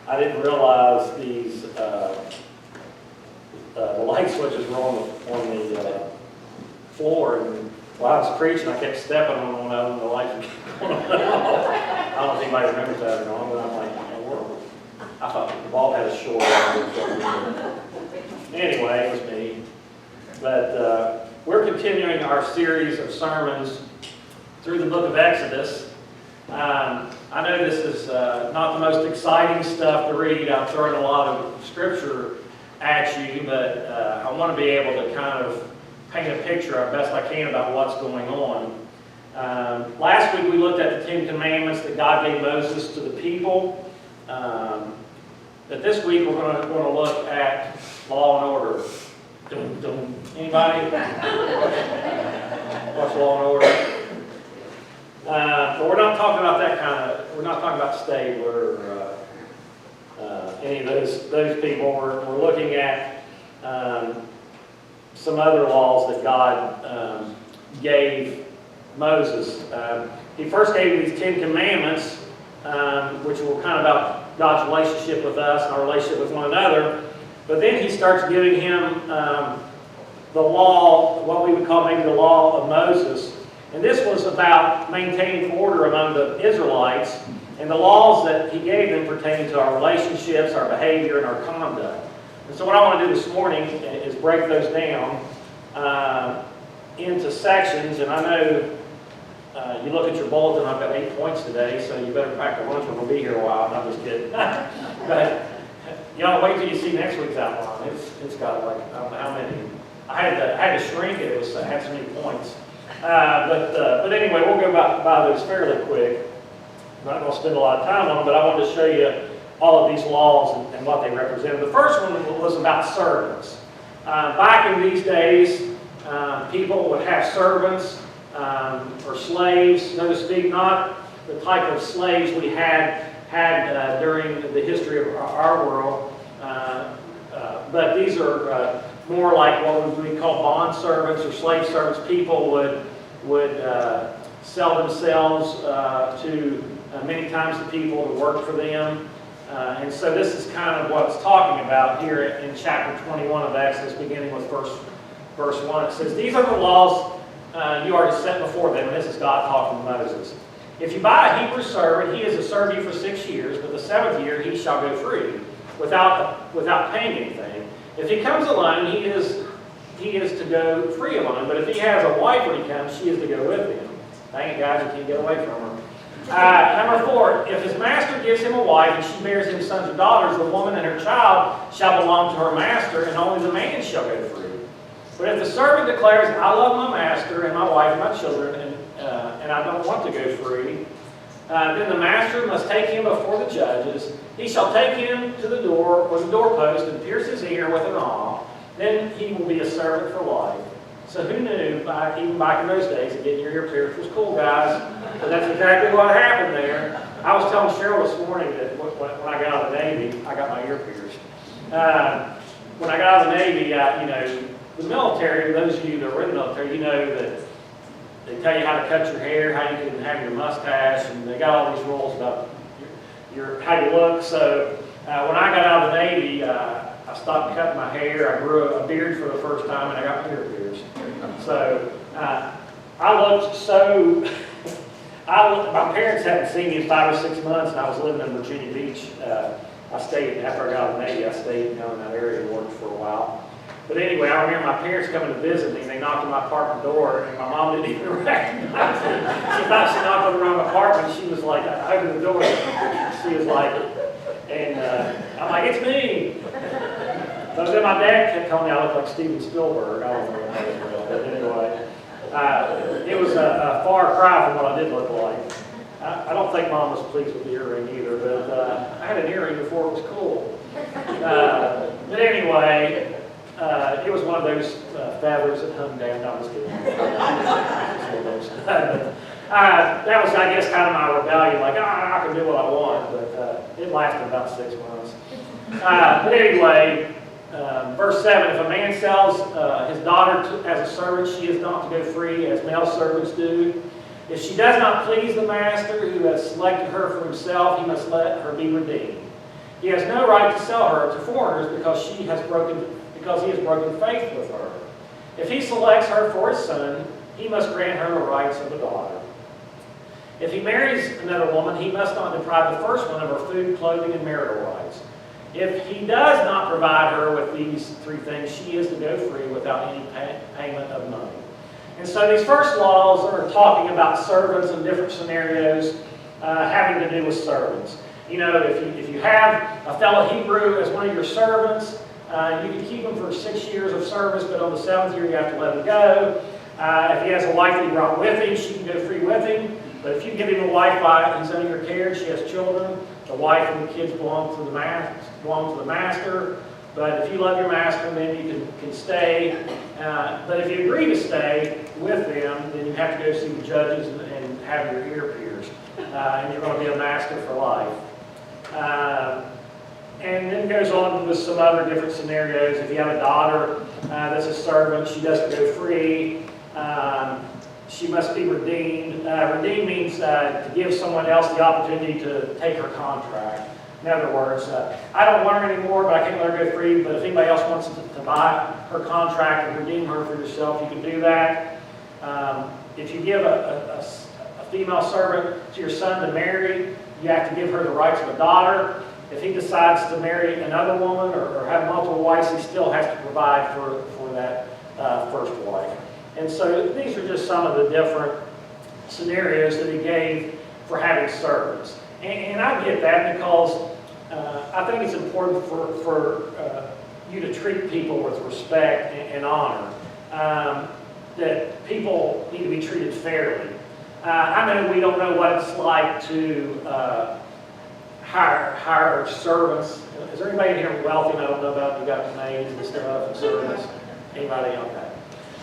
I didn't realize these the light switches were on the floor, and while I was preaching, I kept stepping on one of them, and the lights would keep going on. I don't know if anybody remembers that or not, but I'm like, oh, I thought the bulb had a short. Anyway, it was me. But we're continuing our series of sermons through the book of Exodus. I know this is not the most exciting stuff to read. I'm throwing a lot of scripture at you, but I want to be able to kind of paint a picture as best I can about what's going on. Last week we looked at the Ten Commandments that God gave Moses to the people. But this week we're going to look at law and order. Anybody? What's law and order? But we're not talking about that kind of. We're not talking about Stabler or any of those people. We're looking at some other laws that God gave Moses. He first gave these Ten Commandments, which were kind of about God's relationship with us and our relationship with one another. But then he starts giving him the law, what we would call maybe the law of Moses. And this was about maintaining order among the Israelites. And the laws that he gave them pertain to our relationships, our behavior, and our conduct. And so what I want to do this morning is break those down into sections. And I know you look at your bulletin, I've got 8 points today, so you better pack a lunch when we'll be here a while. I'm just kidding. But y'all wait till you see next week's outline. It's got like, I don't know how many. I had to shrink it. It had so many points. But anyway, we'll go by those fairly quick. I'm not going to spend a lot of time on them, but I wanted to show you all of these laws and what they represented. The first one was about servants. Back in these days, people would have servants or slaves, so to speak, not the type of slaves we had during the history of our world, but these are more like what we call bond servants or slave servants. People would sell themselves to many times the people to work for them. And so this is kind of what it's talking about here in chapter 21 of Exodus, beginning with verse 1. It says, "These are the laws you are to set before them." And this is God talking to Moses. "If you buy a Hebrew servant, he is to serve you for 6 years, but the 7th year he shall go free, without paying anything. If he comes alone, he is to go free alone. But if he has a wife when he comes, she is to go with him." Dang it, guys, you can't get away from her. Number 4, "If his master gives him a wife and she bears him sons or daughters, the woman and her child shall belong to her master, and only the man shall go free. But if the servant declares, 'I love my master and my wife and my children, and I don't want to go free,' then the master must take him before the judges. He shall take him to the door or the doorpost and pierce his ear with an awl. Then he will be a servant for life." So who knew, even back in those days, that getting your ear pierced was cool, guys? But that's exactly what happened there. I was telling Cheryl this morning that when I got out of the Navy, I got my ear pierced. When I got out of the Navy, the military, those of you that are in the military, you know that they tell you how to cut your hair, how you can have your mustache, and they got all these rules about how you look. So when I got out of the Navy, I stopped cutting my hair. I grew a beard for the first time, and I got my ear pierced. So I looked so. My parents hadn't seen me in 5 or 6 months, and I was living in Virginia Beach. I stayed after I got out of the Navy. I stayed in that area and worked for a while. But anyway, I remember my parents coming to visit me, and they knocked on my apartment door, and my mom didn't even recognize me. She thought she knocked on the wrong apartment. She was like, I opened the door, she was like, and I'm like, "It's me." So then my dad kept telling me I looked like Steven Spielberg. I don't know what that was real, but anyway, it was a far cry from what I did look like. I don't think Mom was pleased with the earring either, but I had an earring before it was cool. But anyway, it was one of those feathers that hung down. No, I was kidding. That was, I guess, kind of my rebellion. Like, I can do what I want, but it lasted about 6 months. But anyway, verse 7, "If a man sells his daughter as a servant, she is not to go free, as male servants do. If she does not please the master who has selected her for himself, he must let her be redeemed. He has no right to sell her to foreigners because he has broken faith with her. If he selects her for his son, he must grant her the rights of a daughter. If he marries another woman, he must not deprive the first one of her food, clothing, and marital rights. If he does not provide her with these three things, she is to go free without any payment of money. And so these first laws are talking about servants in different scenarios having to do with servants. You know, if you have a fellow Hebrew as one of your servants, you can keep him for 6 years of service, but on the 7th year you have to let him go. If he has a wife that he brought with him, she can go free with him. But if you give him a wife while he's under your care and she has children, the wife and the kids belong to the master. But if you love your master, then you can stay. But if you agree to stay with them, then you have to go see the judges and have your ear pierced. And you're going to be a master for life. And then it goes on with some other different scenarios. If you have a daughter that's a servant, she doesn't go free. She must be redeemed. Redeem means to give someone else the opportunity to take her contract. In other words, I don't want her anymore, but I can't let her go free. But if anybody else wants to buy her contract and redeem her for yourself, you can do that. If you give a female servant to your son to marry, you have to give her the rights of a daughter. If he decides to marry another woman or have multiple wives, he still has to provide for that first wife. And so these are just some of the different scenarios that he gave for having servants. And I get that because I think it's important for you to treat people with respect and honor, that people need to be treated fairly. I know we don't know what it's like to hire servants. Is there anybody in here wealthy and I don't know about? You got maids and stuff and servants? Anybody? Okay.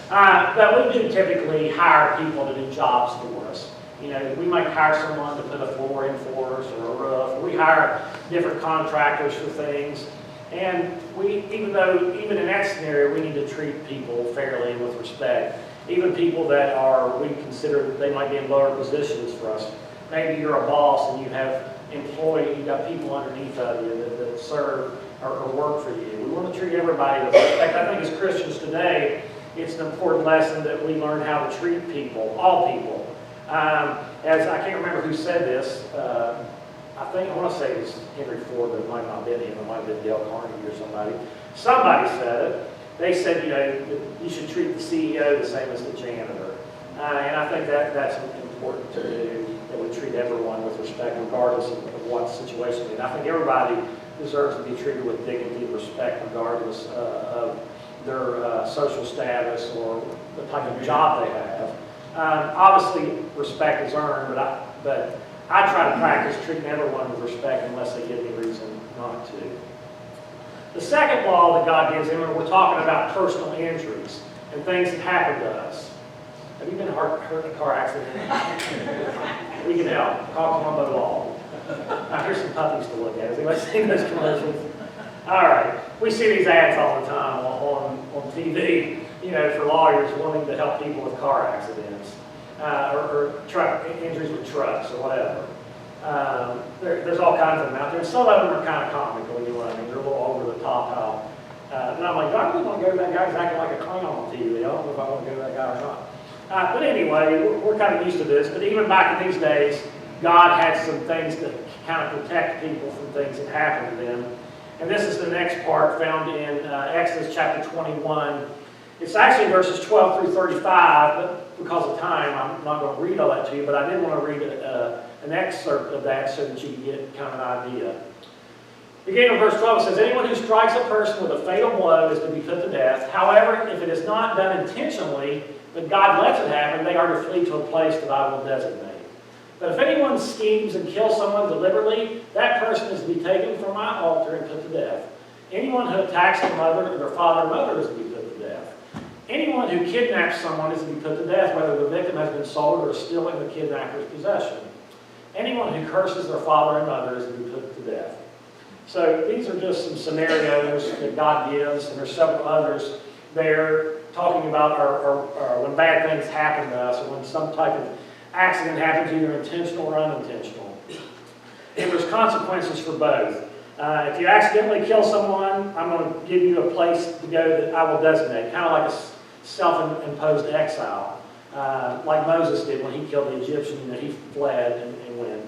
But we do typically hire people to do jobs for us. You know, we might hire someone to put a floor in for us or a roof. We hire different contractors for things. And even in that scenario, we need to treat people fairly and with respect. Even people that we consider that they might be in lower positions for us. Maybe you're a boss and you have you've got people underneath of you that serve or work for you. We want to treat everybody with respect. I think as Christians today, it's an important lesson that we learn how to treat people, all people. As I can't remember who said this, I want to say it was Henry Ford, but it might not have been him. It might have been Dale Carnegie or somebody. Somebody said it. They said, you should treat the CEO the same as the janitor. And I think that's important to do, that we treat everyone with respect regardless of what situation. And I think everybody deserves to be treated with dignity and respect regardless of their social status or the type of job they have. Obviously, respect is earned, but I try to practice treating everyone with respect unless they give me reason not to. The second law that God gives him, and we're talking about personal injuries and things that happen to us. Have you been hurt in a car accident? We can help. Call Colombo Law. Now here's some puppies to look at. Has anybody seen those commercials? All right. We see these ads all the time on TV, for lawyers wanting to help people with car accidents or truck injuries with trucks or whatever. There's all kinds of them out there. And some of them are kind of comical, you know what I mean? They're a little over the top. And I'm like, do I really want to go to that guy who's acting like a clown on TV? I don't know if I want to go to that guy or not. But anyway, we're kind of used to this. But even back in these days, God had some things to kind of protect people from things that happened to them. And this is the next part found in Exodus chapter 21. It's actually verses 12 through 35, but because of time, I'm not going to read all that to you. But I did want to read an excerpt of that so that you can get kind of an idea. Beginning of verse 12, it says, anyone who strikes a person with a fatal blow is to be put to death. However, if it is not done intentionally, but God lets it happen, they are to flee to a place that I will designate. But if anyone schemes and kills someone deliberately, that person is to be taken from my altar and put to death. Anyone who attacks their mother or their father or mother is to be put to death. Anyone who kidnaps someone is to be put to death, whether the victim has been sold or is still in the kidnapper's possession. Anyone who curses their father and mother is to be put to death. So these are just some scenarios that God gives, and there's several others there talking about when bad things happen to us, or when some type of accident happens, either intentional or unintentional. And there's consequences for both. If you accidentally kill someone, I'm going to give you a place to go that I will designate, kind of like a self-imposed exile, like Moses did when he killed the Egyptian. He fled and went.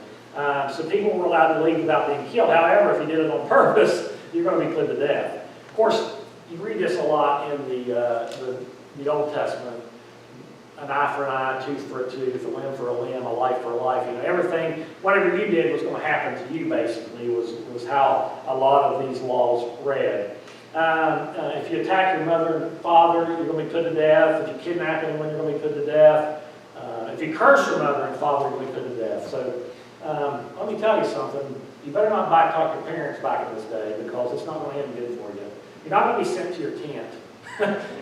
So people were allowed to leave without being killed. However, if you did it on purpose, you're going to be put to death. Of course, you read this a lot in the Old Testament. An eye for an eye, a tooth for a tooth, a limb for a limb, a life for a life. Everything, whatever you did was going to happen to you, basically, was how a lot of these laws read. If you attack your mother and father, you're going to be put to death. If you kidnap anyone, you're going to be put to death. If you curse your mother and father, you're going to be put to death. So let me tell you something. You better not talk your parents back in this day, because it's not going to end good for you. You're not going to be sent to your tent.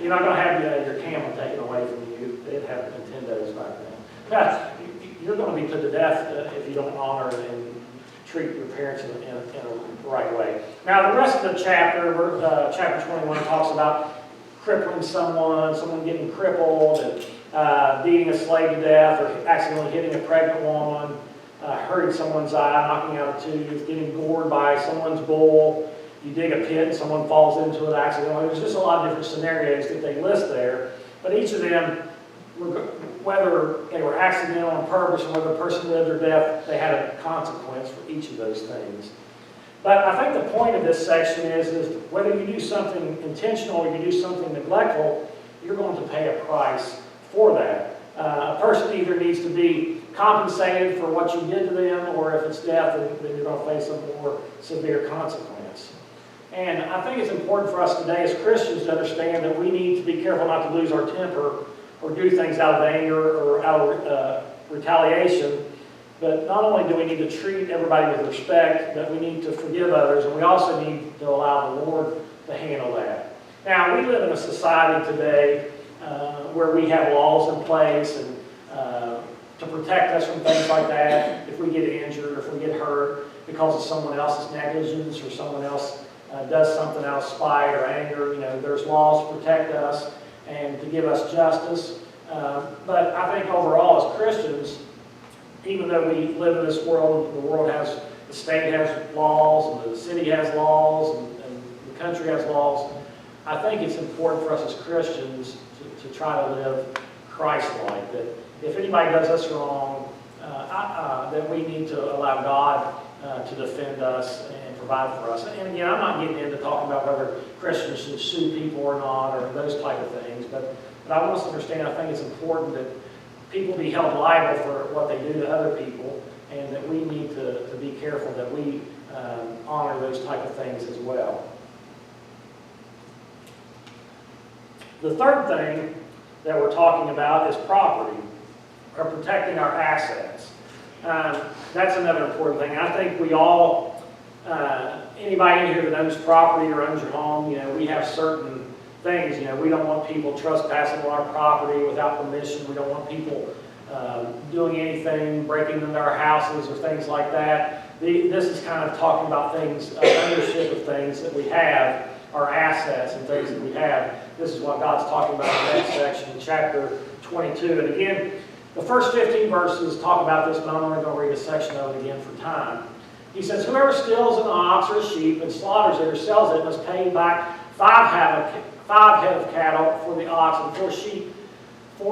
You're not going to have your camel taken away from you. They didn't have Nintendos back then. You're going to be put to death if you don't honor and treat your parents in a right way. Now, the rest of the chapter, chapter 21, talks about crippling someone getting crippled, and beating a slave to death, or accidentally hitting a pregnant woman, hurting someone's eye, knocking out a tooth, getting gored by someone's bull. You dig a pit and someone falls into it accidentally. There's just a lot of different scenarios that they list there. But each of them, whether they were accidental on purpose or whether the person lived or death, they had a consequence for each of those things. But I think the point of this section is whether you do something intentional or you do something neglectful, you're going to pay a price for that. A person either needs to be compensated for what you did to them, or if it's death, then you're going to face a more severe consequence. And I think it's important for us today as Christians to understand that we need to be careful not to lose our temper or do things out of anger or out of retaliation. But not only do we need to treat everybody with respect, but we need to forgive others, and we also need to allow the Lord to handle that. Now, we live in a society today where we have laws in place and to protect us from things like that. If we get injured or if we get hurt because of someone else's negligence or someone else does something out of spite or anger, there's laws to protect us and to give us justice. But I think overall as Christians, even though we live in this world, the state has laws, and the city has laws, and the country has laws, I think it's important for us as Christians to try to live Christ-like. That if anybody does us wrong, then we need to allow God to defend us and provide for us. And again, I'm not getting into talking about whether Christians should sue people or not, or those type of things, but I want us to understand, I think it's important that people be held liable for what they do to other people, and that we need to be careful that we honor those type of things as well. The third thing that we're talking about is property, or protecting our assets. That's another important thing. I think we all, anybody in here that owns property or owns your home, we have certain things. We don't want people trespassing on our property without permission. We don't want people doing anything, breaking into our houses or things like that. This is kind of talking about things, ownership of things that we have, our assets and things that we have. This is what God's talking about in the next section, in chapter 22. And again, the first 15 verses talk about this, but I'm only going to read a section of it again for time. He says, "Whoever steals an ox or a sheep and slaughters it or sells it must pay back 5 head of cattle for the ox and 4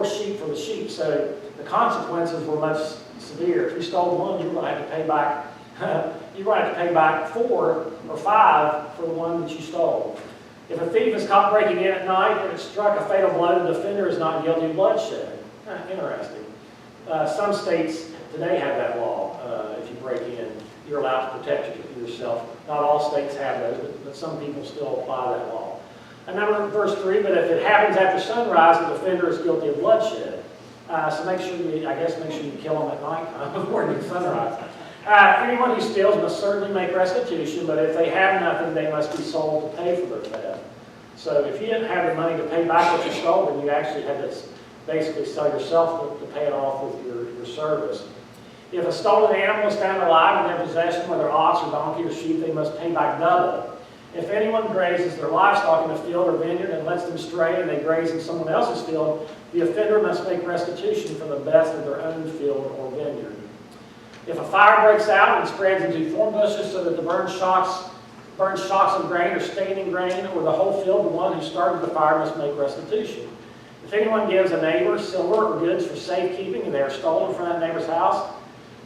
sheep for the sheep." So the consequences were much severe. If you stole one, you're going to have to pay back. You're going to have to pay back 4 or 5 for the one that you stole. If a thief is caught breaking in at night and it's struck a fatal blow, the offender is not guilty of bloodshed. Interesting. Some states today have that law. If you break in, you're allowed to protect yourself. Not all states have those, but some people still apply that law. And number verse 3, "But if it happens after sunrise, the offender is guilty of bloodshed." So make sure you kill them at nighttime before the sunrise. "Anyone who steals must certainly make restitution, but if they have nothing, they must be sold to pay for their theft." So if you didn't have the money to pay back what you stole, then you actually had to basically sell yourself to pay it off with your service. "If a stolen animal is found alive in their possession, whether ox or donkey or sheep, they must pay back double. If anyone grazes their livestock in a field or vineyard and lets them stray and they graze in someone else's field, the offender must make restitution for the best of their own field or vineyard. If a fire breaks out and spreads into thorn bushes so that the burned shocks burns shocks of grain or standing grain, or the whole field, the one who started the fire must make restitution. If anyone gives a neighbor silver or goods for safekeeping and they are stolen from that neighbor's house,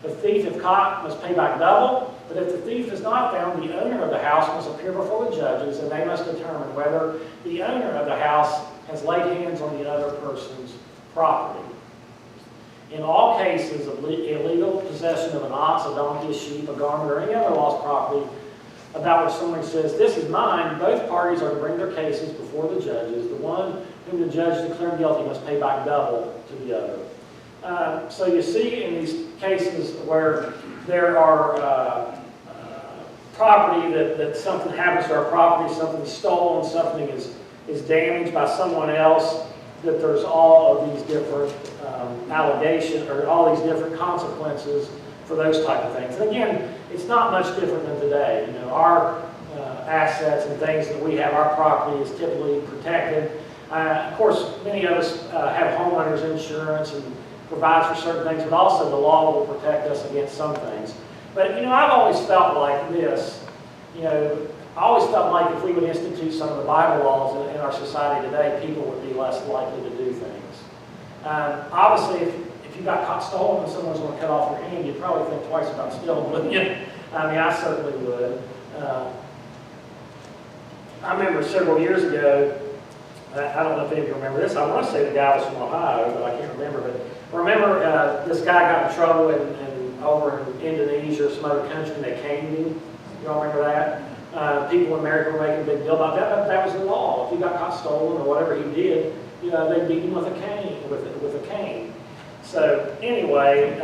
the thief, if caught, must pay back double. But if the thief is not found, the owner of the house must appear before the judges, and they must determine whether the owner of the house has laid hands on the other person's property. In all cases of illegal possession of an ox, a donkey, a sheep, a garment, or any other lost property about which someone says, "This is mine," both parties are to bring their cases before the judges. The one whom the judge declared guilty must pay back double to the other. So you see in these cases where there are property that something happens to our property, something is stolen, something is damaged by someone else, that there's all of these different allegations or all these different consequences for those type of things. And again, it's not much different than today. You know, our assets and things that we have, our property is typically protected. Of course, many of us have homeowners insurance and provides for certain things, but also the law will protect us against some things. But, you know, I've always felt like this, you know, I always felt like if we would institute some of the Bible laws in our society today, people would be less likely to do things. Obviously, if you got caught stolen and someone's going to cut off your hand, you'd probably think twice about stealing, wouldn't you? I mean, I certainly would. I remember several years ago, I don't know if any of you remember this, I want to say the guy was from Ohio, but I can't remember. But remember this guy got in trouble over in Indonesia or some other country, and they caned him. Y'all remember that? People in America were making a big deal about that, but that was the law. If he got caught stolen or whatever he did, you know, they beat him with a cane. So anyway,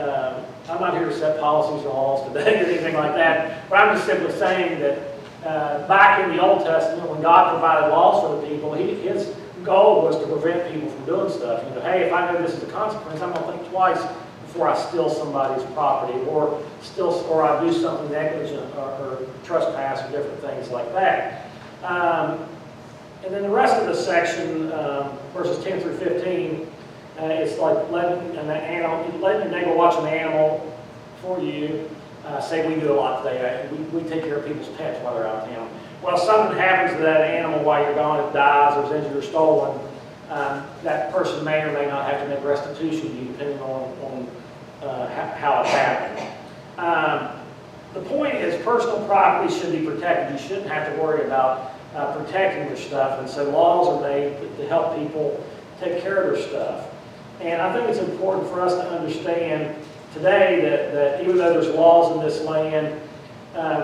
I'm not here to set policies or laws today or anything like that, but I'm just simply saying that back in the Old Testament, when God provided laws for the people, his goal was to prevent people from doing stuff. You know, hey, if I know this is a consequence, I'm going to think twice before I steal somebody's property or I do something negligent or trespass or different things like that. And then the rest of the section, verses 10 through 15, it's like letting your neighbor watch an animal for you. Say we do a lot today. We take care of people's pets while they're out of town. Well, something happens to that animal while you're gone, it dies or is injured or stolen, that person may or may not have to make restitution to you depending on how it happened. The point is personal property should be protected. You shouldn't have to worry about protecting your stuff, and so laws are made to help people take care of their stuff. And I think it's important for us to understand today that even though there's laws in this land,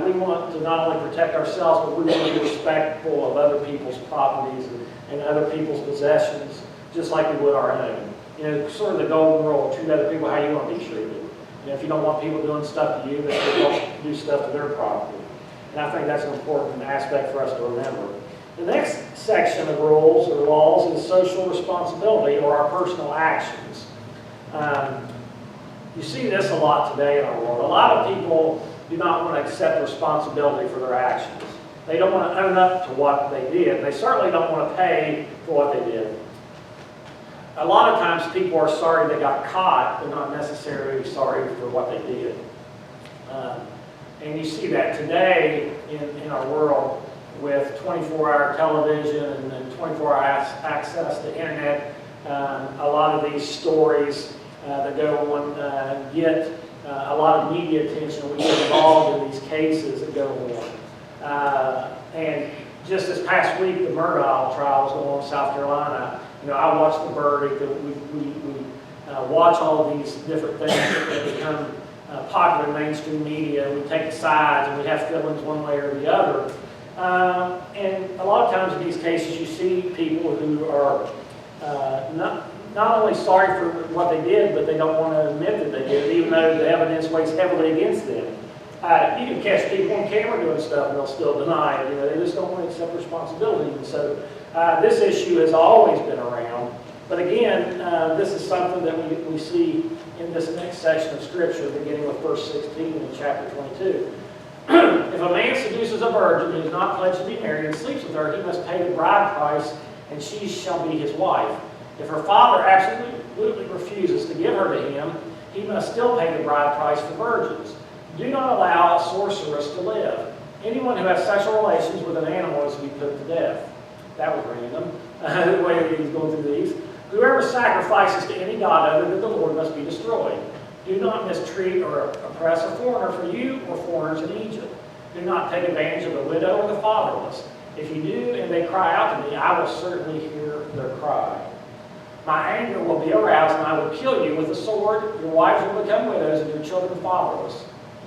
we want to not only protect ourselves, but we want to be respectful of other people's properties and other people's possessions, just like we would our own. You know, sort of the golden rule, treat other people how you want to be treated. You know, if you don't want people doing stuff to you, then they don't do stuff to their property. And I think that's an important aspect for us to remember. The next section of rules or laws is social responsibility or our personal actions. You see this a lot today in our world. A lot of people do not want to accept responsibility for their actions. They don't want to own up to what they did. They certainly don't want to pay for what they did. A lot of times people are sorry they got caught, but not necessarily sorry for what they did. And you see that today in our world with 24-hour television and 24-hour access to internet. A lot of these stories that go on get a lot of media attention. We get involved in these cases that go on. And just this past week, the Murdaugh trial was going on in South Carolina. You know, I watched the verdict. We watch all these different things that become popular in mainstream media. We take sides and we have feelings one way or the other. And a lot of times in these cases, you see people who are not only sorry for what they did, but they don't want to admit that they did it, even though the evidence weighs heavily against them. You can catch people on camera doing stuff and they'll still deny it. You know, they just don't want to accept responsibility. And so this issue has always been around. But again, this is something that we see in this next section of Scripture, beginning with verse 16 in chapter 22. If a man seduces a virgin who is not pledged to be married and sleeps with her, he must pay the bride price, and she shall be his wife. If her father absolutely refuses to give her to him, he must still pay the bride price for virgins. Do not allow a sorceress to live. Anyone who has sexual relations with an animal is to be put to death. That was random, the way that he's going through these. Whoever sacrifices to any god other than the Lord must be destroyed. Do not mistreat or oppress a foreigner, for you were foreigners in Egypt. Do not take advantage of the widow or the fatherless. If you do, and they cry out to me, I will certainly hear their cry. My anger will be aroused, and I will kill you with the sword. Your wives will become widows, and your children fatherless.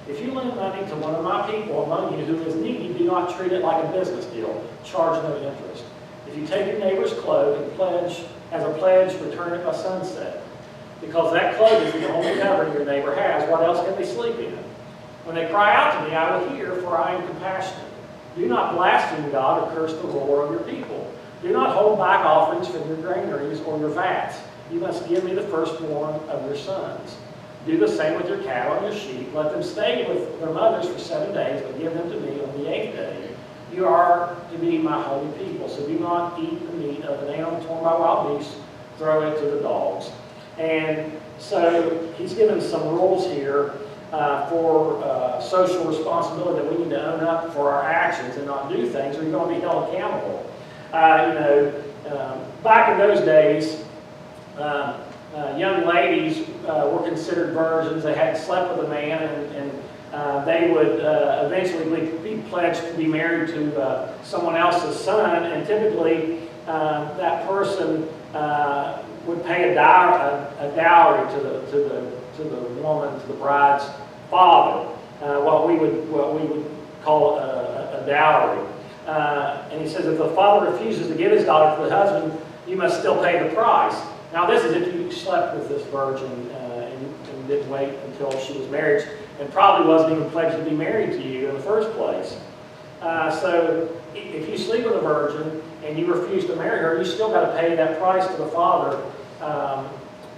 If you lend money to one of my people among you who is needy, do not treat it like a business deal. Charge no interest. If you take your neighbor's cloak and pledge as a pledge, return it by sunset. Because that cloak is the only covering your neighbor has. What else can they sleep in? When they cry out to me, I will hear, for I am compassionate. Do not blaspheme God or curse the Lord of your people. Do not hold back offerings from your granaries or your vats. You must give me the firstborn of your sons. Do the same with your cattle and your sheep. Let them stay with their mothers for 7 days, but give them to me on the 8th day. You are to be my holy people, so do not eat the meat of an animal torn by wild beasts. Throw it to the dogs. And so he's given some rules here for social responsibility, that we need to own up for our actions and not do things, or you're going to be held accountable. Back in those days, young ladies were considered virgins. They hadn't slept with a man, and they would eventually be pledged to be married to someone else's son, and typically that person would pay a dowry to the woman, to the bride's father, what we would call a dowry. And he says, if the father refuses to give his daughter to the husband, you must still pay the price. Now this is if you slept with this virgin and didn't wait until she was married, and probably wasn't even pledged to be married to you in the first place. So if you sleep with a virgin and you refuse to marry her, you still got to pay that price to the father.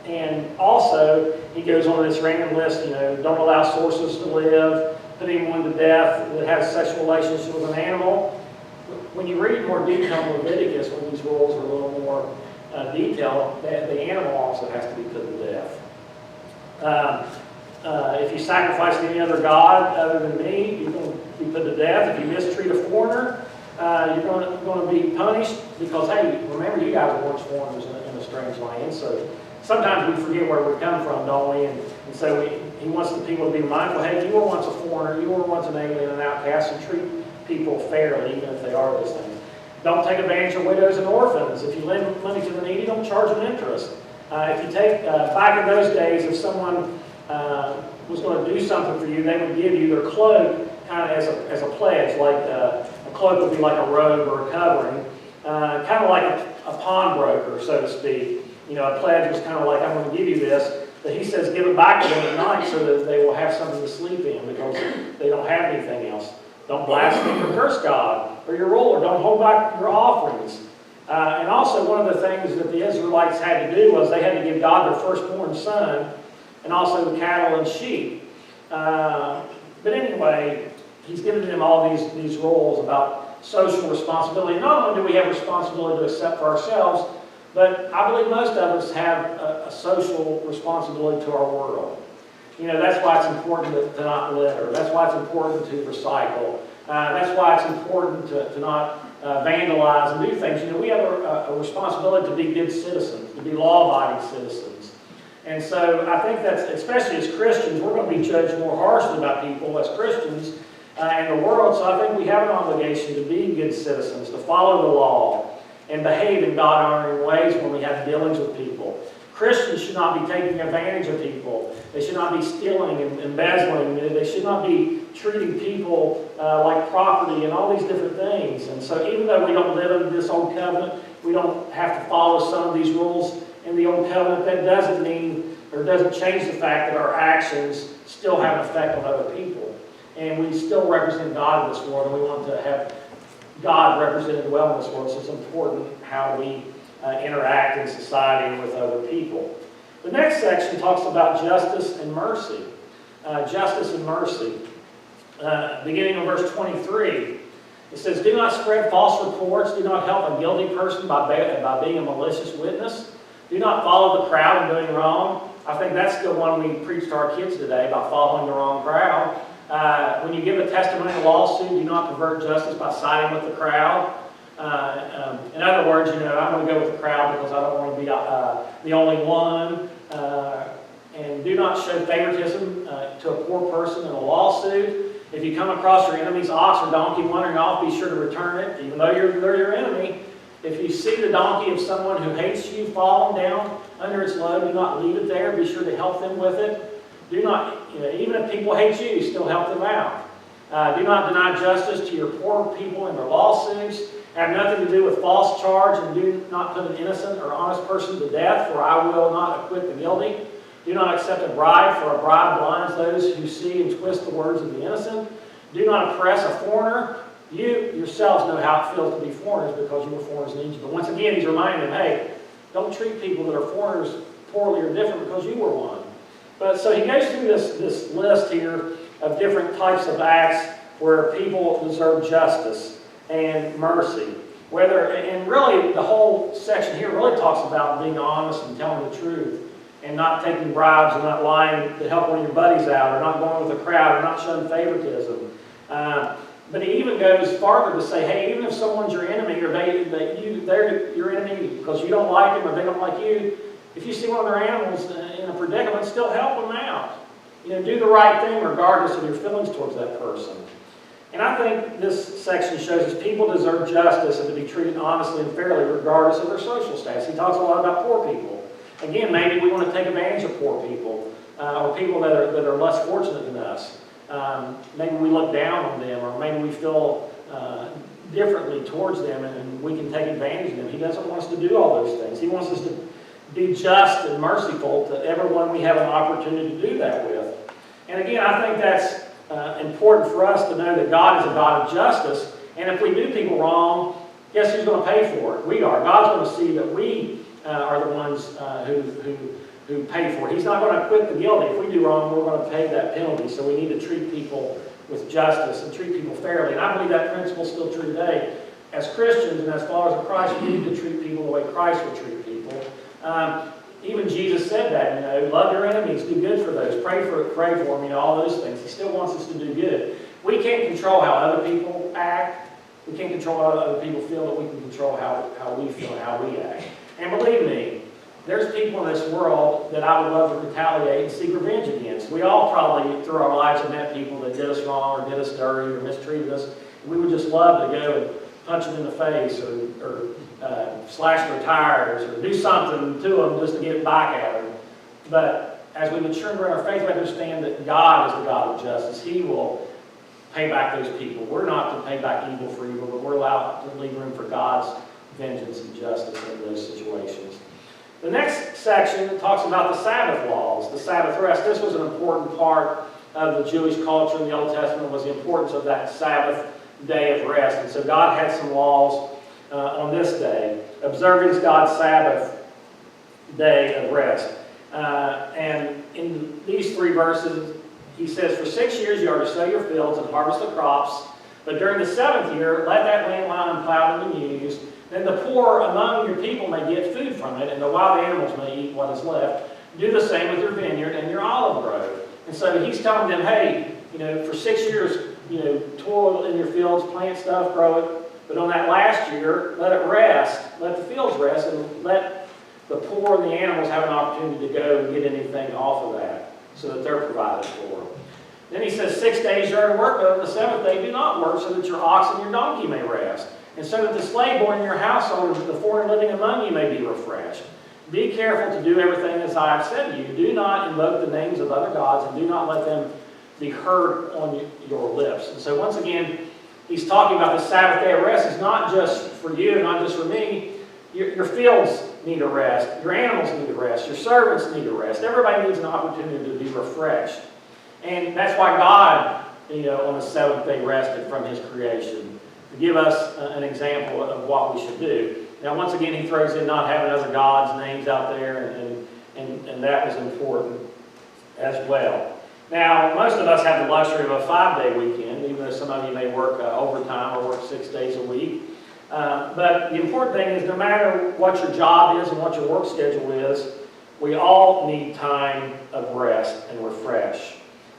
And also, he goes on this random list, don't allow sorcerers to live, put anyone to death that has sexual relations with an animal. When you read more detail in Leviticus, when these rules are a little more detailed, the animal also has to be put to death. If you sacrifice to any other god other than me, you're going to be put to death. If you mistreat a foreigner, you're going to be punished, because, hey, remember, you guys were once foreigners in a strange land. So sometimes we forget where we come from, don't we? And so he wants the people to be mindful, hey, you were once a foreigner, you were once an alien, an outcast, and treat people fairly, even if they are those things. Don't take advantage of widows and orphans. If you lend money to the needy, don't charge them interest. If you take, back in those days, if someone was going to do something for you, they would give you their cloak kind of as a pledge. Like a cloak would be like a robe or a covering, kind of like a pawnbroker, so to speak. A pledge was kind of like, I'm going to give you this, but he says give it back to them at night so that they will have something to sleep in, because they don't have anything else. Don't blaspheme or curse God or your ruler. Don't hold back your offerings. And also, one of the things that the Israelites had to do was they had to give God their firstborn son, and also the cattle and sheep. But anyway, he's given them all these rules about social responsibility. Not only do we have responsibility to accept for ourselves, but I believe most of us have a social responsibility to our world. That's why it's important to not litter. That's why it's important to recycle. That's why it's important to not vandalize and do things. We have a responsibility to be good citizens, to be law-abiding citizens. And so I think that's, especially as Christians, we're going to be judged more harshly by people as Christians in the world. So I think we have an obligation to be good citizens, to follow the law, and behave in God-honoring ways when we have dealings with people. Christians should not be taking advantage of people. They should not be stealing and embezzling. They should not be treating people like property and all these different things. And so even though we don't live under this old covenant, we don't have to follow some of these rules in the old covenant, that doesn't mean, or doesn't change the fact that our actions still have an effect on other people. And we still represent God in this world, and we want to have God represented well in this world, so it's important how we interact in society and with other people. The next section talks about justice and mercy. Justice and mercy. Beginning in verse 23, it says, do not spread false reports. Do not help a guilty person by being a malicious witness. Do not follow the crowd in doing wrong. I think that's still one we preach to our kids today, about following the wrong crowd. When you give a testimonial lawsuit, do not pervert justice by siding with the crowd. In other words, I'm going to go with the crowd because I don't want to be the only one. And do not show favoritism to a poor person in a lawsuit. If you come across your enemy's ox or donkey wandering off, be sure to return it, even though they're your enemy. If you see the donkey of someone who hates you falling down under its load, do not leave it there. Be sure to help them with it. Do not, even if people hate you, still help them out. Do not deny justice to your poor people in their lawsuits. Have nothing to do with false charge, and do not put an innocent or honest person to death, for I will not acquit the guilty. Do not accept a bribe, for a bribe blinds those who see and twist the words of the innocent. Do not oppress a foreigner. You yourselves know how it feels to be foreigners, because you were foreigners in Egypt. But once again, he's reminding them, hey, don't treat people that are foreigners poorly or different because you were one. But so he goes through this list here of different types of acts where people deserve justice and mercy. And really the whole section here really talks about being honest and telling the truth, and not taking bribes, and not lying to help one of your buddies out, or not going with the crowd, or not showing favoritism. But he even goes farther to say, hey, even if someone's your enemy, or they're your enemy because you don't like them or they don't like you, if you see one of their animals in a predicament, still help them out. Do the right thing regardless of your feelings towards that person. And I think this section shows us people deserve justice and to be treated honestly and fairly regardless of their social status. He talks a lot about poor people. Again, maybe we want to take advantage of poor people, or people that are less fortunate than us. Maybe we look down on them, or maybe we feel differently towards them, and we can take advantage of them. He doesn't want us to do all those things. He wants us to be just and merciful to everyone we have an opportunity to do that with. And again, I think that's important for us to know that God is a God of justice, and if we do people wrong, guess who's going to pay for it? We are. God's going to see that we are the ones who pay for it. He's not going to acquit the guilty. If we do wrong, we're going to pay that penalty. So we need to treat people with justice and treat people fairly. And I believe that principle is still true today. As Christians and as followers of Christ, we need to treat people the way Christ would treat people. Even Jesus said that, love your enemies, do good for those, pray for them, all those things. He still wants us to do good. We can't control how other people act. We can't control how other people feel, but we can control how we feel and how we act. And believe me, there's people in this world that I would love to retaliate and seek revenge against. We all probably, through our lives, have met people that did us wrong or did us dirty or mistreated us. We would just love to go and punch them in the face or slash their tires or do something to them just to get back at them. But as we mature in our faith, we understand that God is the God of justice. He will pay back those people. We're not to pay back evil for evil, but we're allowed to leave room for God's vengeance and justice in those situations. The next section talks about the Sabbath laws, the Sabbath rest. This was an important part of the Jewish culture in the Old Testament, was the importance of that Sabbath day of rest. And so God had some laws on this day, observing God's Sabbath day of rest. And in these 3 verses, he says, for 6 years you are to sow your fields and harvest the crops, but during the 7th year, let that land lie unplowed and unused. Then the poor among your people may get food from it, and the wild animals may eat what is left. Do the same with your vineyard and your olive grove. And so he's telling them, hey, for 6 years, toil in your fields, plant stuff, grow it. But on that last year, let it rest. Let the fields rest, and let the poor and the animals have an opportunity to go and get anything off of that, so that they're provided for. Then he says, 6 days you are to work, but on the 7th day do not work, so that your ox and your donkey may rest. And so that the slave born in your household and the foreign living among you may be refreshed. Be careful to do everything as I have said to you. Do not invoke the names of other gods, and do not let them be heard on your lips. And so once again, he's talking about the Sabbath day of rest. It's not just for you, not just for me. Your fields need a rest. Your animals need a rest. Your servants need a rest. Everybody needs an opportunity to be refreshed. And that's why God, on the 7th day rested from his creation, to give us an example of what we should do. Now, once again, he throws in not having other gods' names out there, and that was important as well. Now, most of us have the luxury of a 5-day weekend, even though some of you may work overtime or work 6 days a week. But the important thing is, no matter what your job is and what your work schedule is, we all need time of rest and refresh.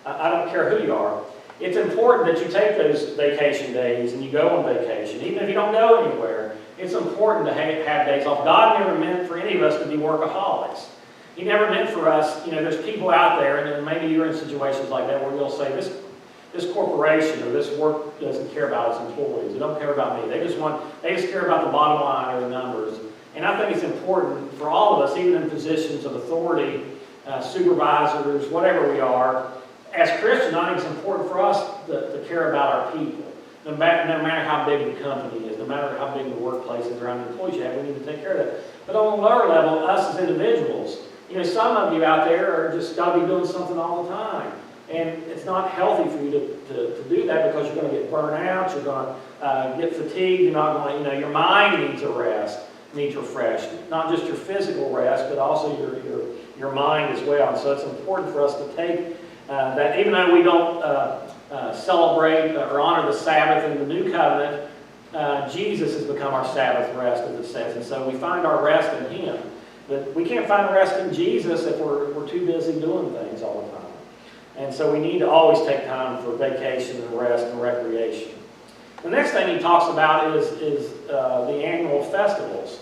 I don't care who you are. It's important that you take those vacation days and you go on vacation. Even if you don't go anywhere, it's important to have days off. God never meant for any of us to be workaholics. He never meant for us, there's people out there, and then maybe you're in situations like that where you'll say, this corporation or this work doesn't care about its employees. They don't care about me. They just care about the bottom line or the numbers. And I think it's important for all of us, even in positions of authority, supervisors, whatever we are, as Christians, I think it's important for us to care about our people. No matter how big the company is, no matter how big the workplace is or how many employees you have, we need to take care of that. But on a lower level, us as individuals, some of you out there are just got to be doing something all the time. And it's not healthy for you to do that because you're going to get burnt out, you're going to get fatigued, you're not going to, your mind needs a rest, needs refreshed. Not just your physical rest, but also your mind as well. And so it's important for us to take that, even though we don't celebrate or honor the Sabbath in the New Covenant, Jesus has become our Sabbath rest, as it says. And so we find our rest in Him. But we can't find rest in Jesus if we're too busy doing things all the time. And so we need to always take time for vacation and rest and recreation. The next thing he talks about is the annual festivals.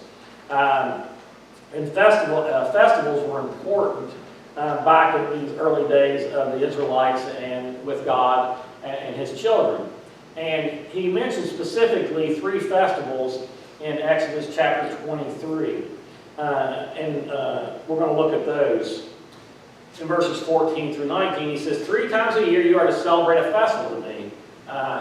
And festivals were important back in these early days of the Israelites and with God and His children. And he mentions specifically 3 festivals in Exodus chapter 23. And we're going to look at those. In verses 14 through 19, he says, 3 times a year you are to celebrate a festival to me.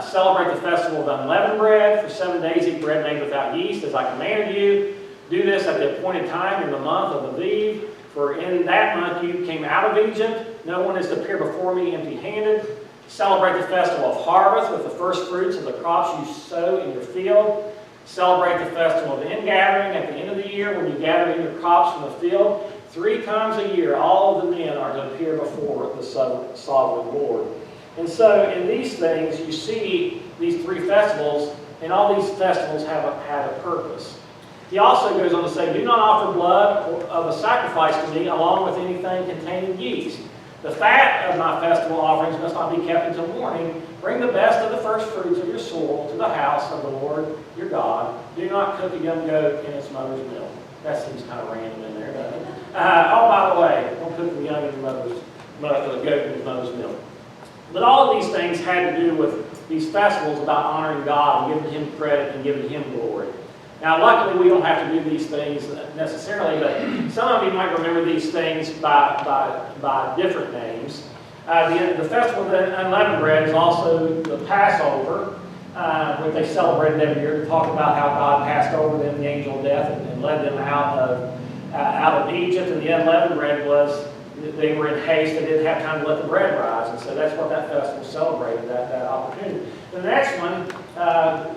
Celebrate the festival of unleavened bread. For 7 days eat bread made without yeast, as I commanded you. Do this at the appointed time in the month of Aviv. For in that month you came out of Egypt. No one is to appear before me empty-handed. Celebrate the festival of harvest with the first fruits of the crops you sow in your field. Celebrate the festival of ingathering at the end of the year when you gather in your crops from the field. 3 times a year, all of the men are to appear before the sovereign Lord. And so in these things, you see these 3 festivals, and all these festivals have a purpose. He also goes on to say, do not offer blood of a sacrifice to me along with anything containing yeast. The fat of my festival offerings must not be kept until morning. Bring the best of the first fruits of your soil to the house of the Lord your God. Do not cook a young goat in its mother's milk. That seems kind of random in there, doesn't it? Oh, by the way, don't cook the young in the goat in its mother's milk. But all of these things had to do with these festivals about honoring God and giving Him credit and giving Him glory. Now, luckily, we don't have to do these things necessarily, but some of you might remember these things by different names. The festival of unleavened bread is also the Passover, which they celebrated every year to talk about how God passed over them the angel of death and led them out of Egypt. And the unleavened bread was they were in haste; they didn't have time to let the bread rise, and so that's what that festival celebrated, that opportunity. The next one,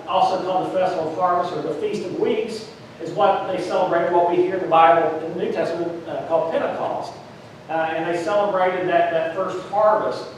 also called the Festival of Harvest or the Feast of Weeks, is what they celebrated, what we hear in the Bible in the New Testament called Pentecost. And they celebrated that first harvest